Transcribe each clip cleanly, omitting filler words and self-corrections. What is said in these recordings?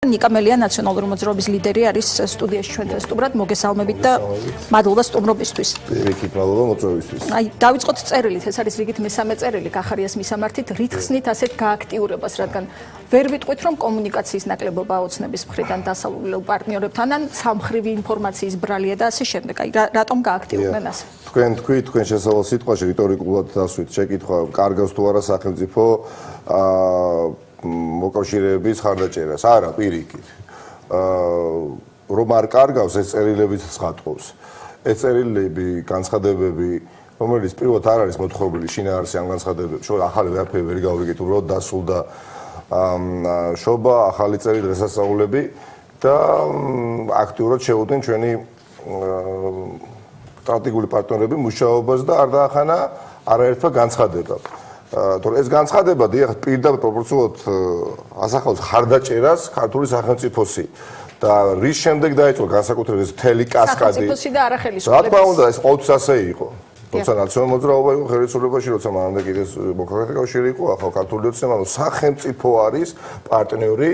ნიკამელია ნაციონალური მოძრაობის ლიდერი არის სტუდიაში ჩვენთან სტუმრად მოგესალმებით და მადლობა სტუმრობისთვის. პირიქით მადლობა მოწვევისთვის. აი დავიწყოთ წერილით, ეს არის რიგით მესამე წერილი კახარიას მისამართით, რითხსნით ასეთ გააქტიურებას, რადგან ვერ ვიტყვით რომ კომუნიკაციის ნაკლებობა ოცნების მხრიდან დასავლურ პარტნიორებთან ან სამხრივი ინფორმაციის ბრალია და ასე შემდეგ. აი რატომ გააქტიურდნენ ასე? თქვენ თქვით, თქვენ შესავალ სიტყვაში რიტორიკულად დასვით შეკითხვა, კარგავს თუ არა სახელმწიფო მოკავშირეების ხარდაჭერას. არა, პირიქით. რომ არ კარგავს, ეს წერილებიც ცხადყობს. ეს წერილები, განცხადებები, რომელიც პირველად არ არის მოთხრობილი შინაარსი ამ განცხადებებში, შოა ახალი ვერაფერი ვერ გავიგეთ, უბრალოდ დასულდა შობა, ახალი წერილი დღესასწაულები და აქტიურად შეუდგნენ ჩვენი სტრატეგიული პარტნიორები მუშაობას და არ დაახანა არაერთმა განცხადება. თორე ეს განცხადება დიახ პირდაპირ პროპორციულად ასახავს ხარდაჭერას ქართული სახელმწიფოსი და რის შემდეგ დაიწყო განსაკუთრებით ეს მთელი კასკადი სახელმწიფოსი და არა ხელისუფლების. რა თქმა უნდა ეს 20 ასე იყო. როცა ნაციონალური მოძრაობა იყო ხელისუფლებაში, როცა მანამდე კიდე მოქალაქეთა კავშირი იყო, ახალ ქართული ოცნება, ანუ სახელმწიფო არის პარტნიორი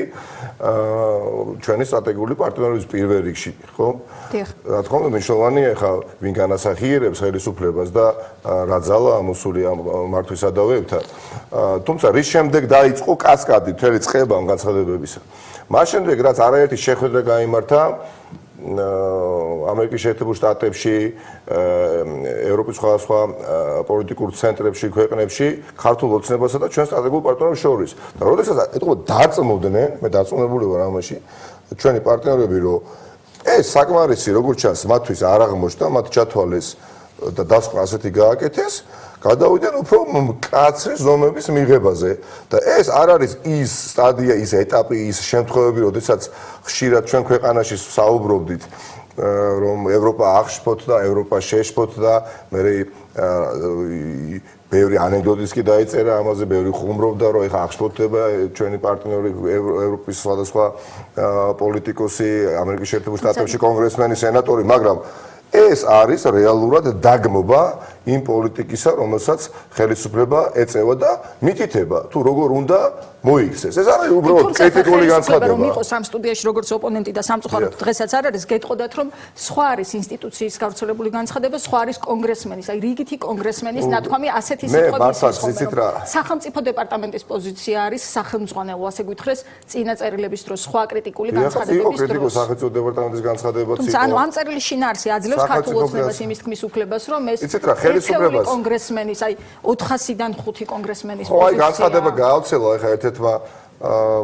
ჩვენი სტრატეგიული პარტნიორების პირველ რიგში, ხო? დიახ. რა თქმა უნდა მნიშვნელოვანია ხა ვინ განასახიერებს ხელისუფლებას და რა ძალა ამოსული ამ მართვის ადავეებთან. თუმცა რის შემდეგ დაიწყო კასკადი მთელი წყება ამ განცხადებებისა. მას შემდეგ რაც არაერთი შეხვედრა გაიმართა ამერიკის შეერთებულ შტატებში, ევროპის სხვადასხვა პოლიტიკურ ცენტრებში, ქვეყნებში, ქართულ ოცნებასა და ჩვენ სტრატეგიულ პარტნიორებს შორის. და როდესაც ეთქო დარწმუნდნენ, მე დარწმუნებული ვარ ამაში, ჩვენი პარტნიორები, რომ ეს საკმარისი როგორც ჩანს მათთვის არ აღმოჩნდა, მათ ჩათვალეს და დასკვნა ასეთი გააკეთეს, გადავიდნენ უფრო მკაცრი ზომების მიღებაზე და ეს არ არის ის სტადია, ის ეტაპი, ის შემთხვევები, როდესაც ხშირად ჩვენ ქვეყანაში საუბრობდით, რომ ევროპა აღშფოთ და ევროპა შეშფოთ და მე ბევრი ანეკდოტიც კი დაიწერა ამაზე, ბევრი ხუმრობდა, რომ ეხა აღშფოთდება ჩვენი პარტნიორი ევროპის სხვადასხვა პოლიტიკოსი, ამერიკის შეერთებულ შტატებში კონგრესმენი, სენატორი, მაგრამ ეს არის რეალურად დაგმობა იმ პოლიტიკისა, რომელსაც ხელისუფლება ეწევა და მითითება, თუ როგორ უნდა მოიქცეს. ეს არის უბრალოდ კრიტიკული განცხადება. რომ იყოს ამ სტუდიაში როგორც ოპონენტი და სამწუხაროდ დღესაც არ არის, გეტყოდათ რომ სხვა არის ინსტიტუციის გავრცელებული განცხადება, სხვა არის კონგრესმენის, აი რიგითი კონგრესმენის ნათქვამი ასეთი სიტყვების. სახელმწიფო დეპარტამენტის პოზიცია არის სახელმძღვანელო, ასე გითხრეს, წინა წერილების დროს სხვა კრიტიკული განცხადებების დროს. კრიტიკულ სახელმწიფო დეპარტამენტის განცხადებაც იყო. თუმცა ანუ ამ წერილის შინაარსი აძლევს ქართულ ოცნებას იმის თქმის უფლებას, რომ ეს ხელისუფლებას კონგრესმენის, აი 400-დან 5 კონგრესმენის პოზიცია. ხო, აი განცხადება გაავრცელა ეხა ერთ-ერთმა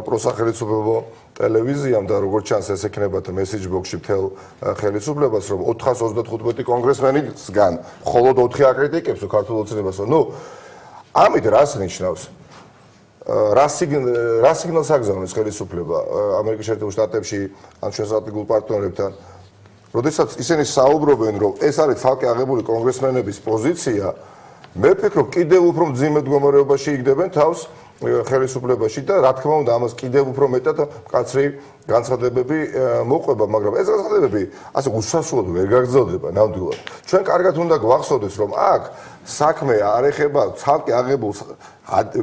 პროსახელისუფლებო ტელევიზიამ და როგორც ჩანს ეს ექნებათ მესეჯ ბოქსში მთელ ხელისუფლებას, რომ 425 კონგრესმენისგან მხოლოდ 4 აკრიტიკებს ქართულ ოცნებას. ნუ ამით რას ნიშნავს? რა სიგნალს აგზავნებს ხელისუფლება ამერიკის შეერთებულ შტატებში ან ჩვენ სტრატეგიულ პარტნიორებთან? როდესაც ისინი საუბრობენ, რომ ეს არის ცალკე აღებული კონგრესმენების პოზიცია, მე ვფიქრობ, კიდევ უფრო მძიმე მდგომარეობაში იგდებენ თავს ხელისუფლებაში და რა თქმა უნდა, ამას კიდევ უფრო მეტად მკაცრი განცხადებები მოყვება, მაგრამ ეს განცხადებები ასე უსასრულოდ ვერ გაგრძელდება ნამდვილად. ჩვენ კარგად უნდა გვახსოვდეს, რომ აქ საქმე არ ეხება ცალკე აღებულ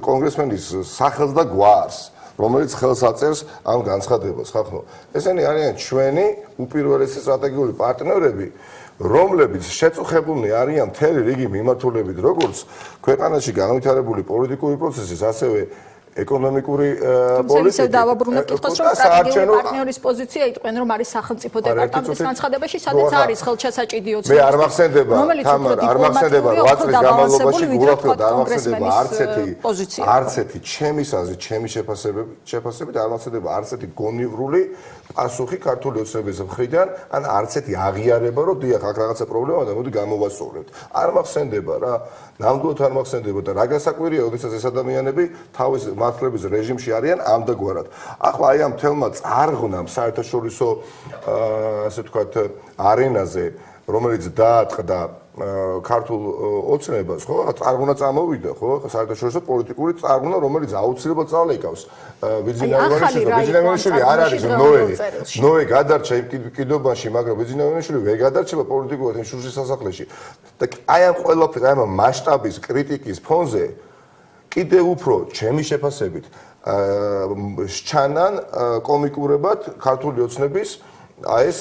კონგრესმენის სახელს და გვარს, რომელიც ხელს აწერს ამ განცხადებას, ხახნო. ესენი არიან ჩვენი უპირველესი სტრატეგიული პარტნიორები, რომლებიც შეწუხებულნი არიან მთელი რიგი მიმართულებით, როგორც ქვეყანაში განვითარებული პოლიტიკური პროცესის, ასევე ეკონომიკური პოლიტიკის. დავაბრუნებ კითხვას, რომ სტრატეგიული პარტნიორის პოზიცია იტყვენ, რომ არის სახელმწიფო დეპარტამენტის განცხადებაში, სადაც არის ხელჩასაჭიდი ოცნება. მე არ მახსენდება, არ მახსენდება 8 წლის განმავლობაში გულახდილად არ მახსენდება არც ერთი ჩემის აზრით, ჩემი შეფასებით არ მახსენდება არც ერთი გონივრული პასუხი ქართული ოცნების მხრიდან, ან არც ერთი აღიარება, რომ დიახ, აქ რაღაცა პრობლემაა და მოდი გამოვასწორებთ. არ მახსენდება რა, ნამდვილად არ მახსენდება და რა გასაკვირია, როდესაც ეს ადამიანები თავის მართლების რეჟიმში არიან ამდაგვარად. ახლა აი ამ თელმა წარღვნამ საერთაშორისო ასე ვთქვათ არენაზე, რომელიც დაატყდა ქართულ ოცნებას, ხო? წარღვნა წამოვიდა, ხო? საერთაშორისო პოლიტიკური წარღვნა, რომელიც აუცილებლად წაალეკავს ვიძინა ივანიშვილი არ არის ნოე გადარჩა იმ კიდობაში, მაგრამ ვიძინა ივანიშვილი ვერ გადარჩება პოლიტიკურად იმ შუშის სასახლეში. და აი ამ ყველაფერს, აი ამ მასშტაბის კრიტიკის ფონზე კიდევ უფრო ჩემი შეფასებით სჩანან კომიკურებად ქართული ოცნების აი ეს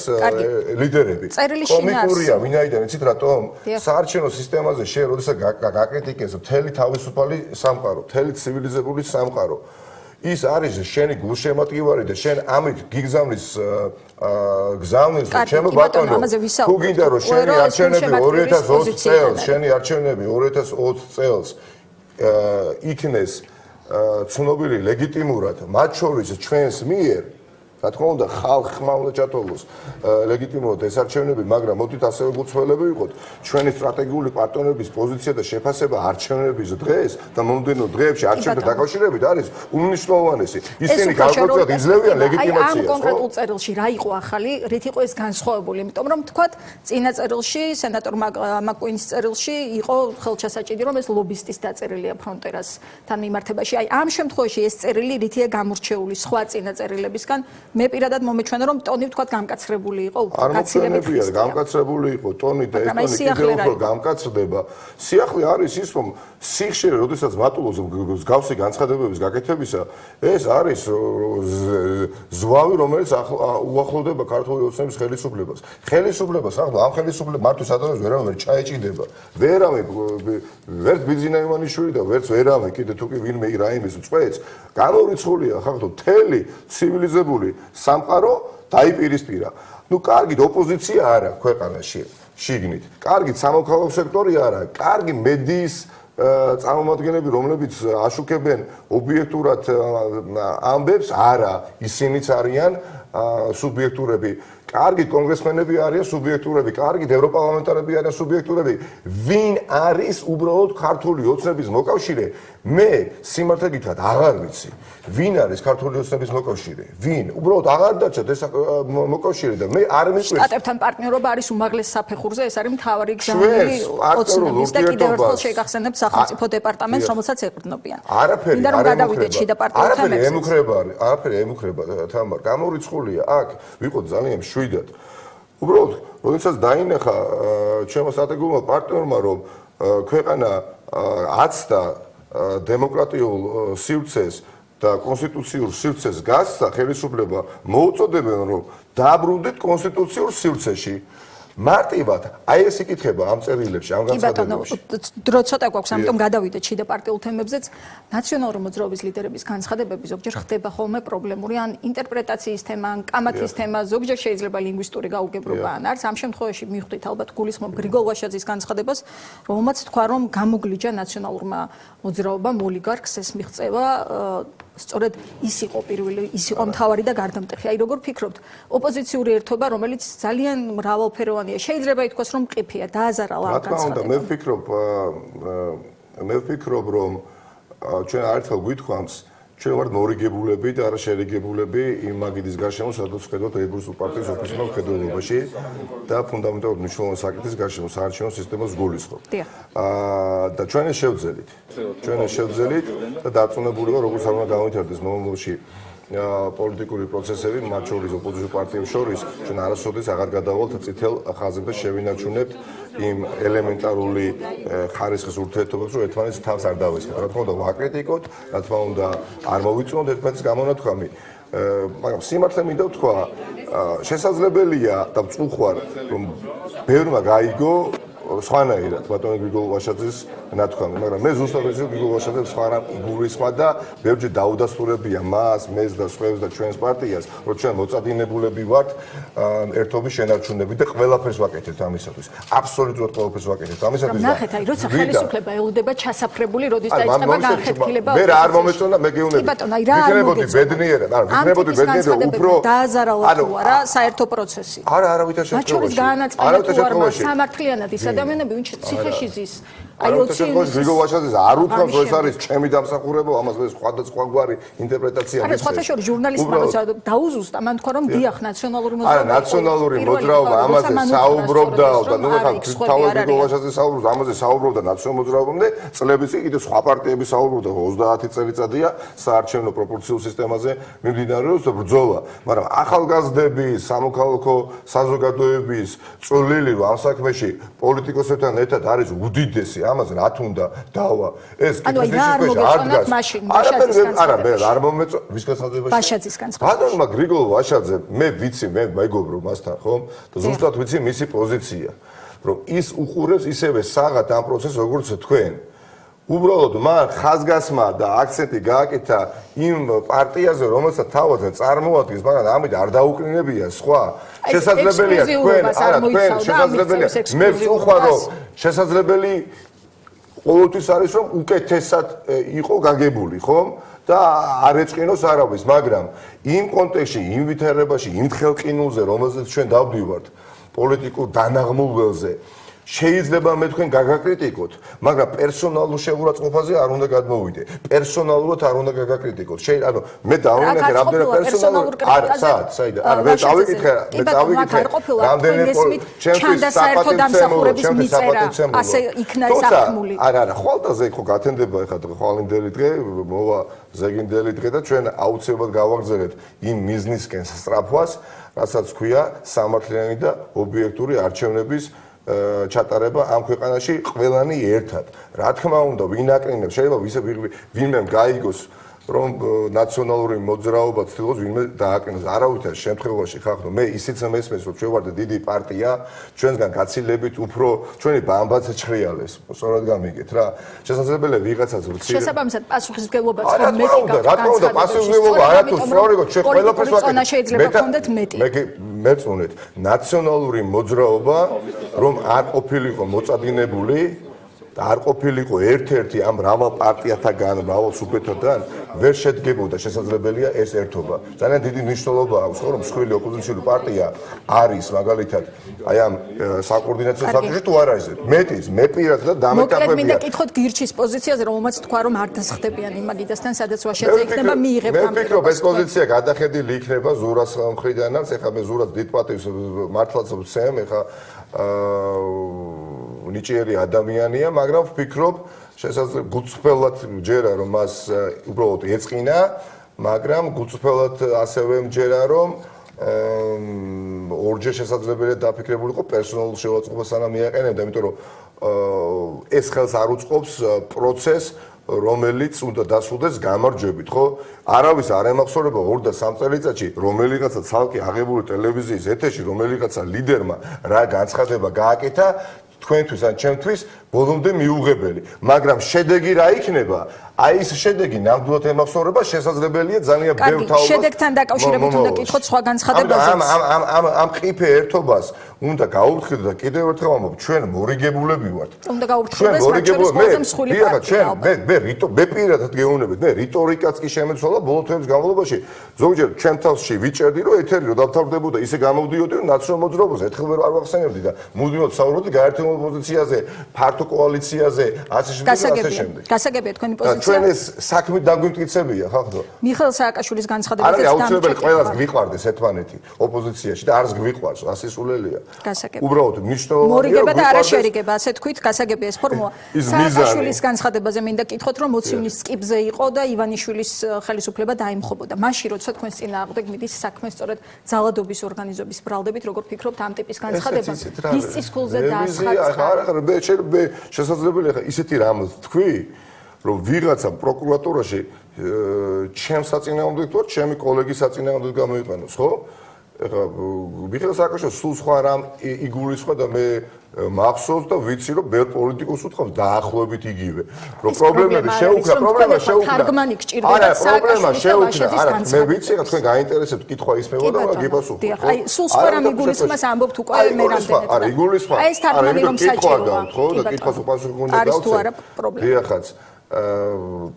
ლიდერები. კომიკურია, ვინაიდან იცით რატომ? საარჩევნო სისტემაზე შენ როდესაც გაკრიტიკეს მთელი თავისუფალი სამყარო, მთელი ცივილიზებული სამყარო. ის არის შენი გულშემატკივარი და შენ ამით გიგზავნის გზავნილს ჩემო ბატონო თუ გინდა რომ შენი არჩევნები 2020 წელს შენი არჩევნები 2020 წელს იქნეს ცნობილი ლეგიტიმურად მათ შორის ჩვენს მიერ რა თქმა უნდა ხალხმა უნდა ჩათვალოს ლეგიტიმურად ეს არჩევნები მაგრამ მოდით ასევე გულწრფელები ვიყოთ ჩვენი სტრატეგიული პარტნიორების პოზიცია და შეფასება არჩევნების დღეს და მომდევნო დღეებში არჩევნებთან დაკავშირებით არის უმნიშვნელოვანესი ისინი განსაკუთრებით იძლევიან ლეგიტიმაციას ამ კონკრეტულ წერილში რა იყო ახალი რით იყო ეს განსხვავებული იმიტომ რომ თქვათ წინა წერილში სენატორ მაკუინის წერილში იყო ხელჩასაჭიდი რომ ეს ლობისტის დაწერილია ფრონტერასთან მიმართებაში აი ამ შემთხვევაში ეს წერილი რითია გამორჩეული სხვა წინა წერილებისგან მე პირადად მომეჩვენა რომ ტონი ვთქვათ გამკაცრებული იყო უკაცრებია გამკაცრებული იყო ტონი და ეს ტონი კიდევ უფრო გამკაცრდება სიახლე არის ის რომ სიხშირე როდესაც მატულობს მსგავსი განცხადებების გაკეთებისა ეს არის ზვავი რომელიც უახლოვდება ქართული ოცნების ხელისუფლებას ახლა ამ ხელისუფლებას მართვის ადრეს ვერავინ ჩაეჭიდება ვერავინ ვერც ბიზინა ივანიშვილი და ვერც ვერავინ კიდე თუ კი ვინმე რაიმეს წვეც გამორიცხულია ხახტო მთელი ცივილიზებული სამყარო დაიპირისპირა. ნუ კარგით ოპოზიცია არა ქვეყანაში შიგნით. კარგით სამოქალაქო სექტორი არა, კარგი მედიის წარმომადგენლები რომლებიც აშუქებენ ობიექტურად ამბებს არა, ისინიც არიან სუბიექტურები. კარგი კონგრესმენები არიან სუბიექტურები, კარგი ევროპარლამენტარები არიან სუბიექტურები. ვინ არის უბრალოდ ქართული ოცნების მოკავშირე? მე სიმართლე გითხრათ, აღარ ვიცი. ვინ არის ქართული ოცნების მოკავშირე? ვინ? უბრალოდ აღარ დაჩათ ეს მოკავშირე და მე არ მისვრის. შტატებთან პარტნიორობა არის უმაღლეს საფეხურზე, ეს არის მთავარი გზავნილი ოცნების და კიდევ ერთხელ შეგახსენებთ სახელმწიფო დეპარტამენტს, რომელსაც ეყრდნობიან. არაფერი არ გადავიდეთ შიდა პარტნიორთან. არაფერი ემუქრება თამარ. გამორიცხულია აქ ვიყოთ ძალიან შვიდად. უბრალოდ, როდესაც დაინახა ჩემო სტრატეგიულმა პარტნიორმა, რომ ქვეყანა აცდა დემოკრატიულ სივრცეს და კონსტიტუციურ სივრცეს გასცა ხელისუფლება მოუწოდებენ რომ დაბრუნდეთ კონსტიტუციურ სივრცეში მარტივად აი ეს იკითხება ამ წერილებში ამ განცხადებებში დრო ცოტა გვაქვს ამიტომ გადავიდეთ შიდა პარტიულ თემებზეც ნაციონალური მოძრაობის ლიდერების განცხადებები ზოგჯერ ხდება ხოლმე პრობლემური ან ინტერპრეტაციის თემა ან კამათის თემა ზოგჯერ შეიძლება ლინგვისტური გაუგებრობა ან არც ამ შემთხვევაში მივხვდით ალბათ გულისხმობ გრიგოლ ვაშაძის განცხადებას რომელმაც თქვა რომ გამოგლიჯა ნაციონალურმა მოძრაობამ ოლიგარქს ეს მიღწევა სწორედ ის იყო პირველი ის იყო მთავარი და გარდამტეხი აი როგორ ფიქრობთ ოპოზიციური ერთობა რომელიც ძალიან მრავალფეროვანია შეიძლება ითქვას რომ მყიფეა დააზარალა ამ განცხადებამ მე ვფიქრობ რომ ჩვენ არაერთხელ გვითხოვს ჩვენ ვართ მორიგებულები და არა შერიგებულები იმ მაგიდის გარშემო სადაც ვხედავთ ებრუსულ პარტიის ოფიციალურ მხედველობაში და ფუნდამენტალურ მნიშვნელოვან საკითხის გარშემო საარჩევნო სისტემას გულისხმობ. და ჩვენ ეს შევძელით და დარწმუნებული ვარ როგორც არ უნდა დავითარდეს მომავალში პოლიტიკური პროცესები მათ შორის ოპოზიციურ პარტიებს შორის ჩვენ არასოდეს აღარ გადავალთ წითელ ხაზზე და შევინარჩუნებთ იმ ელემენტარული ხარისხის ურთიერთობას რომ ერთმანეთს თავს არ დავესხოთ. რა თქმა უნდა ვაკრიტიკოთ, რა თქმა უნდა არ მოვიწვიოთ ერთმანეთის გამონათქვამი, მაგრამ სიმართლე მინდა ვთქვა, შესაძლებელია და ვწუხარ რომ ბევრმა გაიგო სხვანაირად ბატონი გრიგოლ ვაშაძის ნათქვამი, მაგრამ მე ზუსტად ვიცი რომ გრიგოლ ვაშაძე სხვა რამ იგულისხმა და ბევრჯერ დაუდასტურებია მას, მეს და სხვებს და ჩვენს პარტიას, რომ ჩვენ მოწადინებულები ვართ ერთობის შენარჩუნებით და ყველაფერს ვაკეთებთ ამისათვის. აბსოლუტურად ყველაფერს ვაკეთებთ ამისათვის. ნახეთ, აი როცა ხელისუფლება ელოდება ჩასაფრებული, როდის დაიწყება განხეთქილება. მე რა არ მომეწონა, მე გეუბნები. ვიქნებოდი ბედნიერად, არა, ვიქნებოდი ბედნიერად უფრო დააზარალა თუ არა საერთო პროცესი. არა, არავითარ შემთხვევაში. მათ შორის გაანაწყვეტა თუ არა სამართლიანად ის ადამიანები ვინც ციხეში ზის აი ოცნების გრიგოლ ვაშაძეს არ უთქვამს რომ ეს არის ჩემი დამსახურება ამას მე სხვადასხვაგვარი ინტერპრეტაცია მისცეს. არა სხვათა შორის ჟურნალისტმა როცა დაუზუსტა მან თქვა რომ დიახ ნაციონალური მოძრაობა არა ნაციონალური მოძრაობა ამაზე საუბრობდა და ნუ ახლა თავად გრიგოლ ვაშაძე საუბრობს ამაზე საუბრობდა ნაციონალური მოძრაობამდე წლების წინ კიდე სხვა პარტიები საუბრობდა 30 წელიწადია საარჩევნო პროპორციულ სისტემაზე მიმდინარეობს ბრძოლა მაგრამ ახალგაზრდების სამოქალაქო საზოგადოების წვლილი ამ საქმეში პოლიტიკოსებთან ერთად არის უდიდესი ამაზე რა თუნდა დავა ეს ანუ რა არ მოგეწონათ მაშინ არა არ მომეწო ვის განცხადებაში ვაშაძის განცხადებაში ბატონმა გრიგოლ ვაშაძე მე ვიცი მე მეგობრო მასთან ხომ და ზუსტად ვიცი მისი პოზიცია რომ ის უყურებს ისევე საღად ამ პროცესს როგორც თქვენ უბრალოდ მან ხაზგასმა და აქცენტი გააკეთა იმ პარტიაზე რომელსაც თავაზე წარმოადგენს მაგრამ ამით არ დაუკრინებია სხვა შესაძლებელია თქვენ არა თქვენ შესაძლებელია მე ვუხარ რომ შესაძლებელი ყოველთვის არის რომ უკეთესად იყო გაგებული ხომ და არ ეწყინოს არავის მაგრამ იმ კონტექსტში იმ ვითარებაში იმ ხელყინულზე რომელზეც ჩვენ დავდივართ პოლიტიკურ დანაღმულველზე შეიძლება მე თქვენ გაგაკრიტიკოთ, მაგრამ პერსონალურ შეურაცხყოფაზე არ უნდა გადმოვიდე. პერსონალურად არ უნდა გაგაკრიტიკოთ. ანუ მე დავინახე რამდენად პერსონალურ არა, საერთოდ. არა, მე დავიკითხე, რამდენად ჩემთვის საერთო დამსახურების მიწერა, ასე იქნა ეს აღქმული. არა, ხვალდაზე ხო გათენდება ეხლა ხვალინდელი დღე, მოვა ზეგინდელი დღე და ჩვენ აუცილებლად გავაგზავნეთ იმ მიზნისკენ სწრაფვას, რასაც ქვია სამართლიანი და ობიექტური არჩევნების ჩატარება ამ ქვეყანაში ყველანი ერთად. რა თქმა უნდა, ვინ აკრინებს, შეიძლება ვინმე გაიგოს, რომ ნაციონალური მოძრაობა ცდილობს ვინმე დააკრინოს. არავითარ შემთხვევაში ხახნო, მე ისიც მესმის, რომ ჩვენ ვართ დიდი პარტია, ჩვენგან გაცილებით უფრო ჩვენი ბამბაც ჭრიალეს. სწორად გამიგეთ რა. შესაძლებელია ვიღაცას ვცირე. შესაბამისად პასუხისმგებლობაც რომ მეტი გაქვს. რა თქმა უნდა, პასუხისმგებლობა არათუ სწორიგო, ჩვენ ყველაფერს ვაკეთებთ. შეიძლება გქონდეთ მეტი. მეწუნეთ ნაციონალური მოძრაობა რომ არ ყოფილიყო მოწადინებული და არ ყოფილიყო ერთ-ერთი ამ მრავალ პარტიათაგან, მრავალ სუბიექტთან ვერ შედგებოდა შესაძლებელია ეს ერთობა. ძალიან დიდი მნიშვნელობა აქვს, რომ მსხვილი ოპოზიციური პარტია არის მაგალითად აი ამ საკოორდინაციო საბჭოში თუ არა ისე. მეტიც, მე პირადად და დამეტაფებია. მოკლედ მინდა კითხოთ გირჩის პოზიციაზე, რომელმაც თქვა რომ არ დასხდებიან იმ მაგიდასთან, სადაც ვაშაძე იქნება მიიღებ ამ. მე ვფიქრობ ეს პოზიცია გადახედილი იქნება ზურას მხრიდანაც, ეხლა მე ზურას დიდ პატივს მართლაც ვცემ, ეხლა ნიჭიერი ადამიანია, მაგრამ ვფიქრობ, შესაძლოა გუწფელად მჯერა რომ მას უბრალოდ ეწყინა, მაგრამ გუწფელად ასევე მჯერა რომ ორჯერ შესაძლებელია დაფიქრებულიყო პერსონალურ შევაწყობას სანამ მიაყენებდა, იმიტომ რომ ეს ხელს არ უწყობს პროცესს რომელიც უნდა დასრულდეს გამარჯვებით, ხო? არავის არ ემახსოვრება 2 და 3 წელიწადში რომელიღაცა ცალკე აღებული ტელევიზიის ეთერში რომელიღაცა ლიდერმა რა განცხადება გააკეთა თქვენთვის ან ჩემთვის ბოლომდე მიუღებელი, მაგრამ შედეგი რა იქნება? აი ეს შედეგი ნამდვილად ემახსოვრება შესაძლებელია ძალიან ბევრ თაობას. შედეგთან დაკავშირებით უნდა კითხოთ სხვა განცხადებაზე. ამ ყიფე ერთობას უნდა გაუთხილოთ და კიდევ ერთხელ ვამბობ, ჩვენ მორიგებულები ვართ. უნდა გაუთხილოთ ეს მორიგებულება მსხვილი პარტია. მე პირადად გეუბნებით, მე რიტორიკაც კი შემეცვალა ბოლო თვეების განმავლობაში. ზოგჯერ ჩემ თავში ვიჭერდი, რომ ეთერი რო დავთავრდებოდა, ისე გამოვდიოდი, რომ ნაციონალურ მოძრაობაზე ერთხელ ვერ არ ვახსენებდი და მუდმივად საუბრობდი გაერთიანებულ პოზიციაზე, ფართო კოალიციაზე, ასე შემდეგ. გასაგებია თქვენი პოზიცია. ჩვენ ეს საქმით დაგვიმტკიცებია, ხახდო. მიხეილ სააკაშვილის განცხადებაზე არის აუცილებელი ყველას გვიყვარდეს ერთმანეთი ოპოზიციაში და არც გვიყვარს, ასისულელია. გასაგებია. უბრალოდ მნიშვნელოვანია მორიგება და არა შერიგება, ასე თქვით, გასაგებია ეს ფორმულა. სააკაშვილის განცხადებაზე მინდა კითხოთ, რომ მოცივნის სკიპზე იყო და ივანიშვილის ხელისუფლება დაემხობოდა. მაშინ როცა თქვენს წინააღმდეგ მიდის საქმე სწორედ ძალადობის ორგანიზების ბრალდებით, როგორ ფიქრობთ ამ ტიპის განცხადება? ის წისქულზე დაასხაწყა. არა, მე შესაძლებელია ხა ისეთი რამ თქვი, რომ ვიღაცა პროკურატურაში ჩემს საწინააღმდეგო თუ ჩემი კოლეგის საწინააღმდეგო გამოიყენოს, ხო? ეხლა მიხეილ სააკაშვილს სულ სხვა რამ იგულისხმება და მე მახსოვს და ვიცი რომ ბევრ პოლიტიკოს უთხოვს დაახლოებით იგივე. რომ პრობლემები შეუქმნა, თარგმანი გჭირდება სააკაშვილის არა, მე ვიცი რა თქვენ გაინტერესებთ კითხვა ისმევა და გიპასუხოთ. აი, სულ სხვა რამ იგულისხმას ამბობთ უკვე მე რამდენად. არა, იგულისხმა. აი, ეს თარგმანი რომ საჭიროა, ხო, და კითხვის უპასუხო უნდა დავცე. არის თუ არა პრობლემა? დიახაც.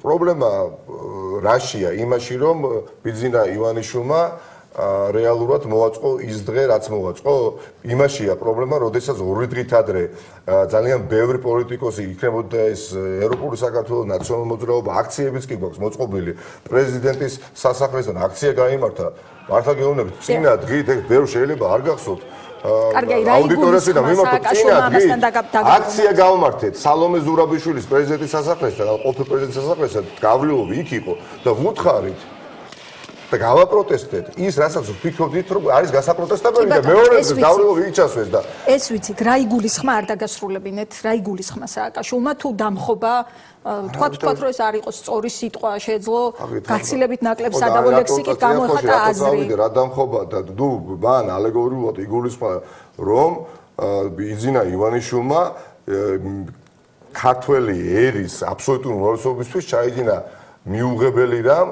პრობლემა რაშია? იმაში რომ ბიძინა ივანიშვილმა რეალურად მოაწყო ის დღე, რაც მოაწყო. იმაშია პრობლემა, როდესაც 2 დღით ადრე ძალიან ბევრი პოლიტიკოსი იქნებოდა ეს ევროპული საქართველოს ნაციონალური მოძრაობა, აქციებიც კი გვაქვს მოწყობილი. პრეზიდენტის სასახლესთან აქცია გაიმართა. მართლა გეუბნებით, წინა დღით ეგ ბევრ შეიძლება არ გახსოვთ. კარგი, რა იგულისხმება სააკაშვილმა აქცია გავმართეთ სალომე ზურაბიშვილის პრეზიდენტის სასახლესთან, ყოფილ პრეზიდენტის სასახლესთან, გავრილოვი იქ იყო და ვუთხარით და გავაპროტესტეთ ის, რასაც ვფიქრობდით, რომ არის გასაპროტესტებელი და მეორე დავრილო ვიჩასვეს და ეს ვიცით, რა იგულისხმა არ დაგასრულებინეთ, რა იგულისხმა სააკაშვილმა თუ დამხობა თქვათ რომ ეს არ იყოს სწორი სიტყვა, შეეძლო გაცილებით ნაკლებ სადავო ლექსიკით გამოეხატა აზრი. რა დამხობა და ნუ მან ალეგორიულად იგულისხმა რომ იძინა ივანიშვილმა ქართველი ერის აბსოლუტური უმრავლესობისთვის ჩაიდინა მიუღებელი რამ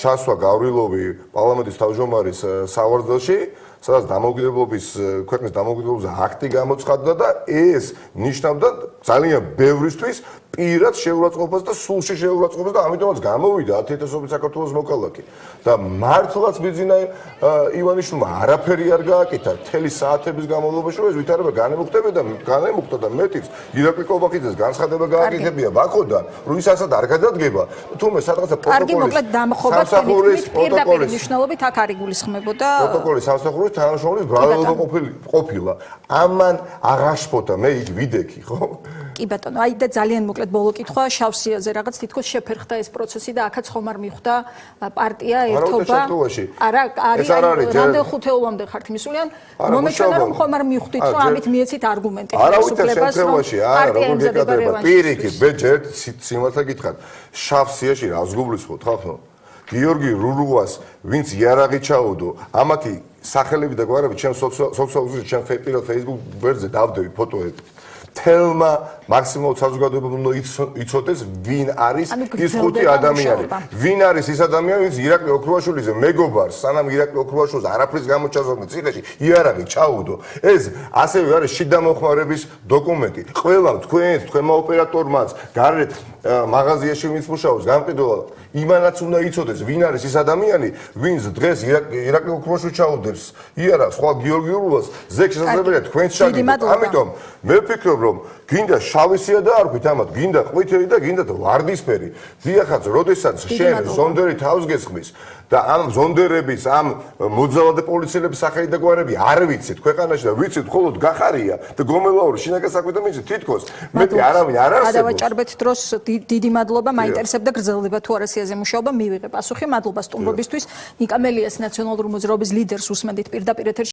ჩასვა გავრილოვი პარლამენტის თავმჯდომარის სავარძელში, სადაც დამოუკიდებლობის ქვეყნის დამოუკიდებლობის აქტი გამოცხადდა და ეს ნიშნავდა ძალიან ბევრისთვის პირად შეურაცხყოფას და სულში შეურაცხყოფას და ამიტომაც გამოვიდა 10,000 საქართველოს მოქალაქე და მართლაც ბიძინა ივანიშვილმა არაფერი არ გააკეთა მთელი საათების განმავლობაში რომ ეს ვითარება განემუქდა და მეტიც ირაკლი კობახიძეს განცხადება გააკეთებია ბაქოდან რომ ის ასად არ გადადგება თუმცა სადღაცა პროტოკოლის პირდაპირ მნიშვნელობით აქ არ იგულისხმებოდა პროტოკოლის სამსახურის თანამშრომლის ბრალდება ყოფილა ამან აღაშფოთა მე იქ ვიდექი ხო კი ბატონო, აი და ძალიან მოკლედ ბოლო კითხვა შავსიაზე რაღაც თითქოს შეფერხდა ეს პროცესი და აქაც ხომ არ მიხვდა პარტია ერთობა. არა, არის რამდენ ხუთეულამდე ხართ მისულიან. მომეჩვენა რომ ხომ არ მიხვდით რომ ამით მიეცით არგუმენტი ხელისუფლებას რომ პარტია ემზადება რევანშს. პირიქით, მე ჯერ სიმართლე გითხრათ, შავსიაში რას გულისხმობთ ხალხო? გიორგი რურუას ვინც იარაღი ჩაუდო, ამათი სახელები და გვარები ჩემ სოციალურ ჩემ პირად Facebook ვერზე დავდები ფოტოები. თელმა მაქსიმალურად საზოგადოებამ უნდა იცოდეს ვინ არის ის ხუთი ადამიანი. ვინ არის ის ადამიანი, ვინც ირაკლი ოქრუაშვილის მეგობარს, სანამ ირაკლი ოქრუაშვილს არაფრის გამოჩაზრდა ციხეში იარაღი ჩაუდო. ეს ასევე არის შიდა მოხმარების დოკუმენტი. ყველამ თქვენმა ოპერატორმაც, გარეთ მაღაზიაში ვინც მუშაობს, გამყიდველად იმანაც უნდა იცოდეს ვინ არის ის ადამიანი, ვინც დღეს ირაკლი ოქრუაშვილს ჩაუდებს იარაღს, სხვა გიორგი რულას ზეგ შესაძლებელია თქვენც ჩაგიდოთ. ამიტომ მე ვფიქრობ რომ გინდა შავისია და არ ვქით ამათ, გინდა ყვითელი და გინდა ვარდისფერი. დიახაც, როდესაც შენ ზონდერი თავს გესხმის და ამ ზონდერების, ამ მოძალადე პოლიციელების სახელი და გვარები არ ვიცით ქვეყანაში და ვიცით მხოლოდ გახარია და გომელაური შინაგან საქმეთა მინისტრი თითქოს მეტი არავინ არ არსებობს. გადავაჭარბეთ დროს დიდი მადლობა, მაინტერესებდა გრძელდება თუ არა სიაზე მუშაობა, მივიღე პასუხი. მადლობა სტუმრობისთვის. ნიკა მელიას ნაციონალური მოძრაობის ლიდერს უსმენდით პირდაპირ ეთერში.